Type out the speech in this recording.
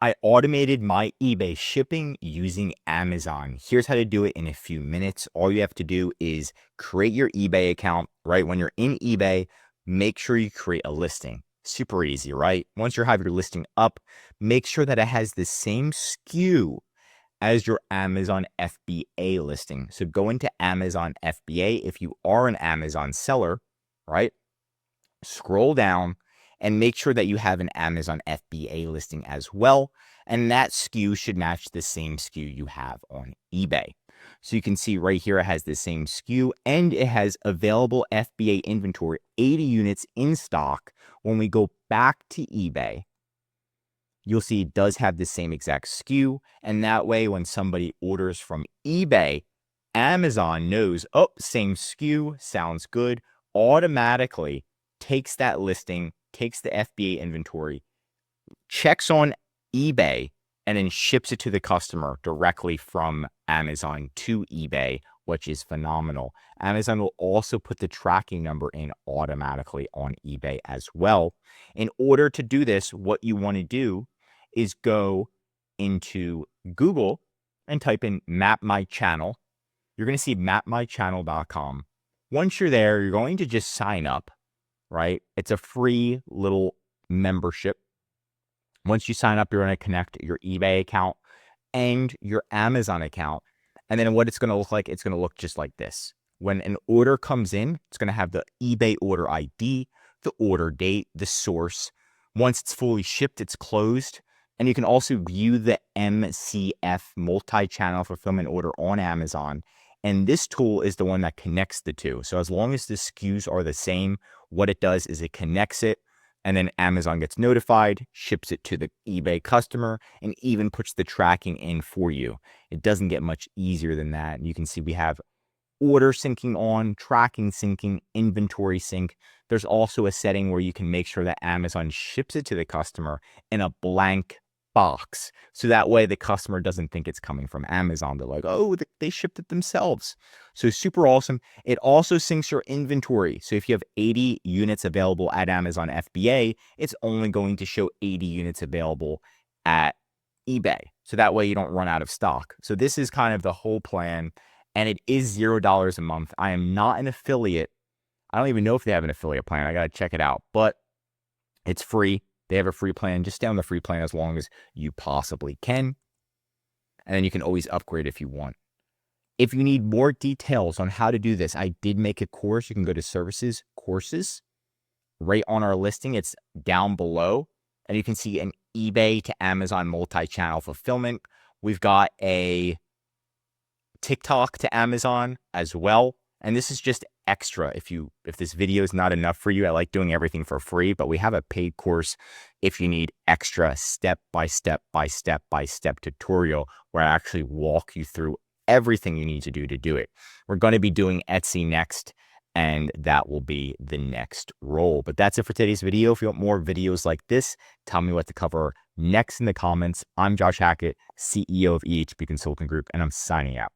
I automated my eBay shipping using Amazon. Here's how to do it in a few minutes. All you have to do is create your eBay account, right? When you're in eBay, make sure you create a listing. Super easy, right? Once you have your listing up, make sure that it has the same SKU as your Amazon FBA listing. So go into Amazon FBA. If you are an Amazon seller, right? Scroll down and make sure that you have an Amazon FBA listing as well. And that SKU should match the same SKU you have on eBay. So you can see right here, it has the same SKU and it has available FBA inventory, 80 units in stock. When we go back to eBay, you'll see it does have the same exact SKU. And that way, when somebody orders from eBay, Amazon knows, oh, same SKU, sounds good, automatically takes that listing, takes the FBA inventory, checks on eBay, and then ships it to the customer directly from Amazon to eBay, which is phenomenal. Amazon will also put the tracking number in automatically on eBay as well. In order to do this, what you want to do is go into Google and type in map my channel. You're going to see mapmychannel.com. Once you're there, you're going to just sign up, right? It's a free little membership. Once you sign up, you're going to connect your eBay account and your Amazon account. And then what it's going to look like, it's going to look just like this. When an order comes in, it's going to have the eBay order ID, the order date, the source. Once it's fully shipped, it's closed. And you can also view the MCF multi-channel fulfillment order on Amazon. And this tool is the one that connects the two. So as long as the SKUs are the same, what it does is it connects it, and then Amazon gets notified, ships it to the eBay customer, and even puts the tracking in for you. It doesn't get much easier than that. You can see we have order syncing on, tracking syncing, inventory sync. There's also a setting where you can make sure that Amazon ships it to the customer in a blank box. So that way the customer doesn't think it's coming from Amazon. They're like, oh, they shipped it themselves. So super awesome. It also syncs your inventory. So if you have 80 units available at Amazon FBA, it's only going to show 80 units available at eBay. So that way you don't run out of stock. So this is kind of the whole plan. And it is $0 a month. I am not an affiliate. I don't even know if they have an affiliate plan. I got to check it out, but it's free. They have a free plan. Just stay on the free plan as long as you possibly can. And then you can always upgrade if you want. If you need more details on how to do this, I did make a course. You can go to services, courses, right on our listing. It's down below. And you can see an eBay to Amazon multi-channel fulfillment. We've got a TikTok to Amazon as well. And this is just extra. If this video is not enough for you, I like doing everything for free, but we have a paid course if you need extra step by step tutorial where I actually walk you through everything you need to do it. We're going to be doing Etsy next, and that will be the next role. But that's it for today's video. If you want more videos like this, tell me what to cover next in the comments. I'm Josh Hackett, CEO of EHP Consulting Group, and I'm signing out.